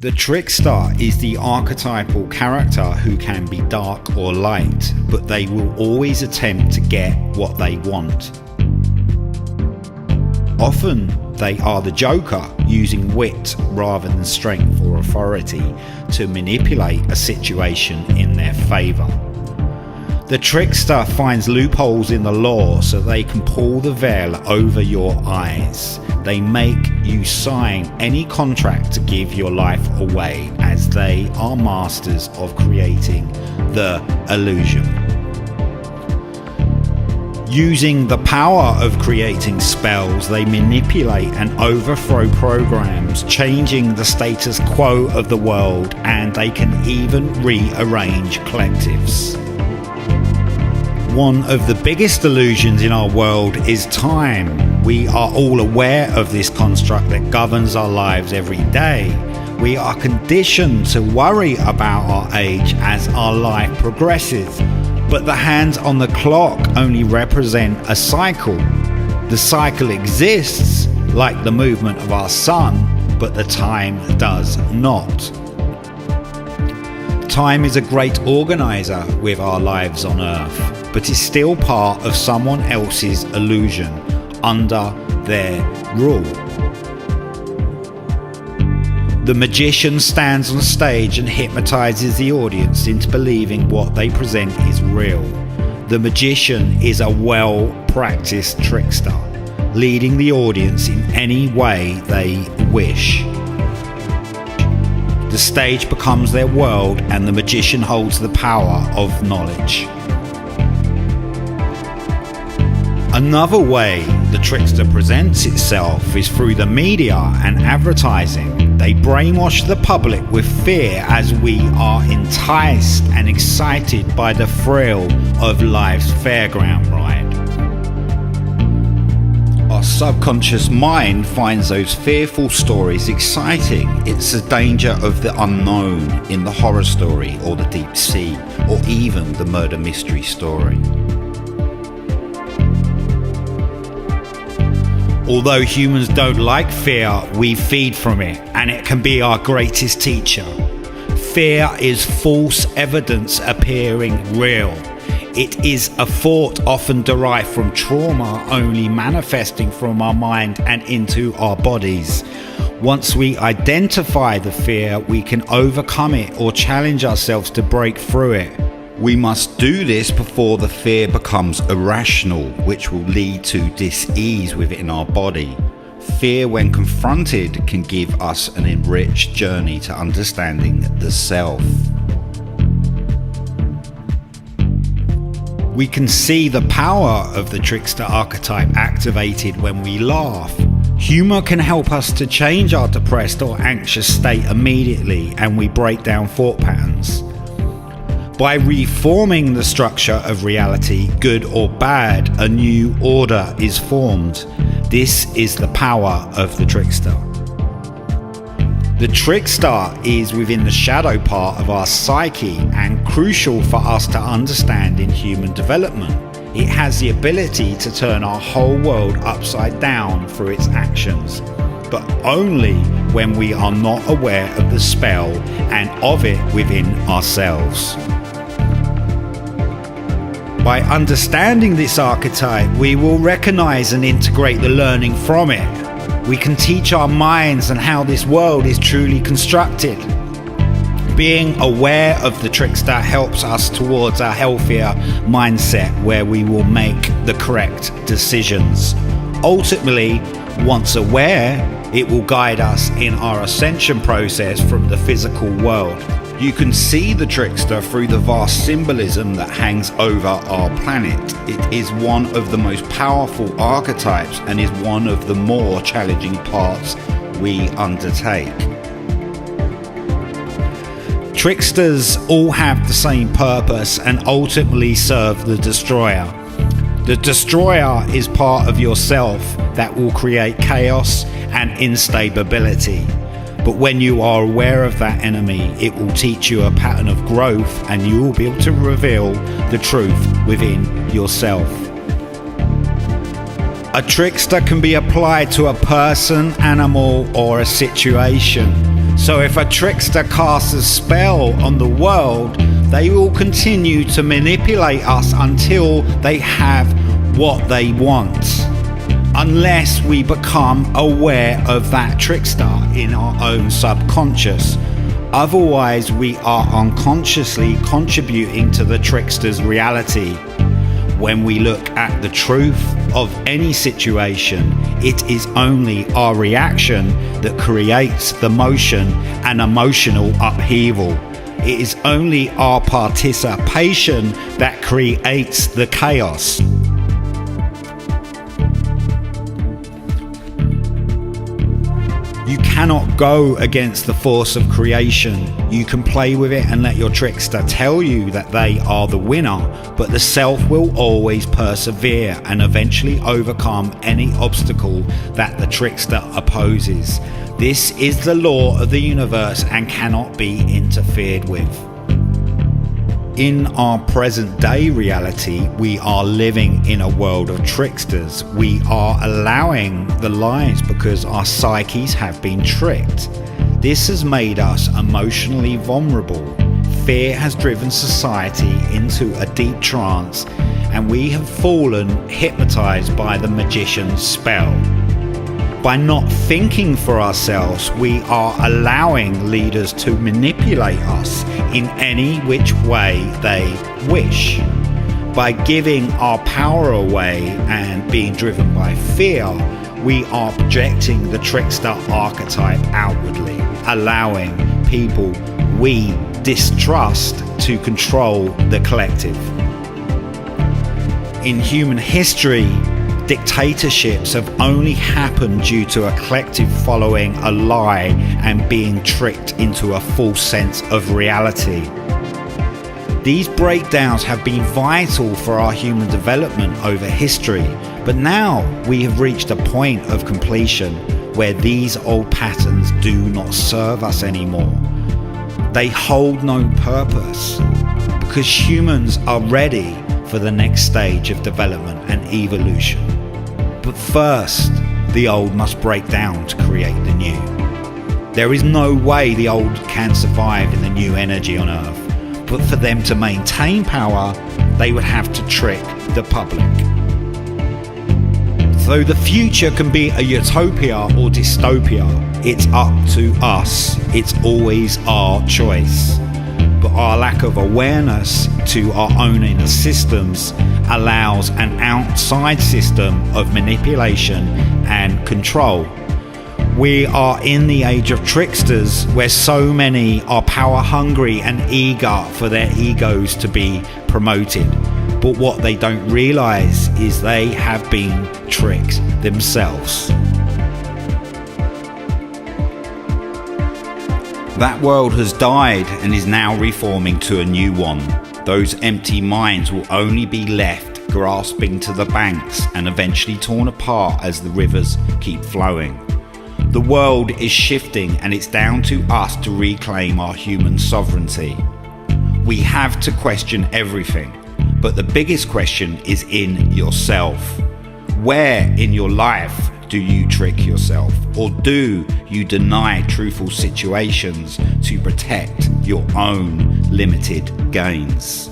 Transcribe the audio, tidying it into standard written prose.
The trickster is the archetypal character who can be dark or light, but they will always attempt to get what they want. Often they are the Joker, using wit rather than strength or authority to manipulate a situation in their favour. The trickster finds loopholes in the law so they can pull the veil over your eyes. They make you sign any contract to give your life away, as they are masters of creating the illusion. Using the power of creating spells, they manipulate and overthrow programs, changing the status quo of the world, and they can even rearrange collectives. One of the biggest illusions in our world is time. We are all aware of this construct that governs our lives every day. We are conditioned to worry about our age as our life progresses, but the hands on the clock only represent a cycle. The cycle exists, like the movement of our sun, but the time does not. Time is a great organizer with our lives on Earth, but is still part of someone else's illusion under their rule. The magician stands on stage and hypnotizes the audience into believing what they present is real. The magician is a well-practiced trickster, leading the audience in any way they wish. The stage becomes their world, and the magician holds the power of knowledge. Another way the trickster presents itself is through the media and advertising. They brainwash the public with fear as we are enticed and excited by the thrill of life's fairground ride. Our subconscious mind finds those fearful stories exciting. It's the danger of the unknown in the horror story, or the deep sea, or even the murder mystery story. Although humans don't like fear, we feed from it, and it can be our greatest teacher. Fear is false evidence appearing real. It is a thought often derived from trauma, only manifesting from our mind and into our bodies. Once we identify the fear, we can overcome it or challenge ourselves to break through it. We must do this before the fear becomes irrational, which will lead to dis-ease within our body. Fear, when confronted, can give us an enriched journey to understanding the self. We can see the power of the trickster archetype activated when we laugh. Humor can help us to change our depressed or anxious state immediately, and we break down thought patterns. By reforming the structure of reality, good or bad, a new order is formed. This is the power of the trickster. The trickster is within the shadow part of our psyche and crucial for us to understand in human development. It has the ability to turn our whole world upside down through its actions, but only when we are not aware of the spell and of it within ourselves. By understanding this archetype, we will recognize and integrate the learning from it. We can teach our minds and how this world is truly constructed. Being aware of the trickster helps us towards a healthier mindset where we will make the correct decisions. Ultimately, once aware, it will guide us in our ascension process from the physical world. You can see the trickster through the vast symbolism that hangs over our planet. It is one of the most powerful archetypes and is one of the more challenging parts we undertake. Tricksters all have the same purpose and ultimately serve the destroyer. The destroyer is part of yourself that will create chaos and instability. But when you are aware of that enemy, it will teach you a pattern of growth, and you will be able to reveal the truth within yourself. A trickster can be applied to a person, animal, or a situation. So if a trickster casts a spell on the world, they will continue to manipulate us until they have what they want, unless we become aware of that trickster in our own subconscious. Otherwise, we are unconsciously contributing to the trickster's reality. When we look at the truth of any situation, it is only our reaction that creates the motion and emotional upheaval. It is only our participation that creates the chaos. You cannot go against the force of creation. You can play with it and let your trickster tell you that they are the winner, but the self will always persevere and eventually overcome any obstacle that the trickster opposes. This is the law of the universe and cannot be interfered with. In our present day reality, we are living in a world of tricksters. We are allowing the lies because our psyches have been tricked. This has made us emotionally vulnerable. Fear has driven society into a deep trance, and we have fallen hypnotized by the magician's spell. By not thinking for ourselves, we are allowing leaders to manipulate us in any which way they wish. By giving our power away and being driven by fear, we are projecting the trickster archetype outwardly, allowing people we distrust to control the collective. In human history, dictatorships have only happened due to a collective following a lie and being tricked into a false sense of reality. These breakdowns have been vital for our human development over history, but now we have reached a point of completion where these old patterns do not serve us anymore. They hold no purpose because humans are ready for the next stage of development and evolution. But first, the old must break down to create the new. There is no way the old can survive in the new energy on Earth, but for them to maintain power, they would have to trick the public. So the future can be a utopia or dystopia. It's up to us. It's always our choice. But our lack of awareness to our own inner systems allows an outside system of manipulation and control. We are in the age of tricksters, where so many are power hungry and eager for their egos to be promoted. But what they don't realize is they have been tricked themselves. That world has died and is now reforming to a new one. Those empty minds will only be left grasping to the banks and eventually torn apart as the rivers keep flowing. The world is shifting and it's down to us to reclaim our human sovereignty. We have to question everything, but the biggest question is in yourself. Where in your life do you trick yourself, or do you deny truthful situations to protect your own limited gains?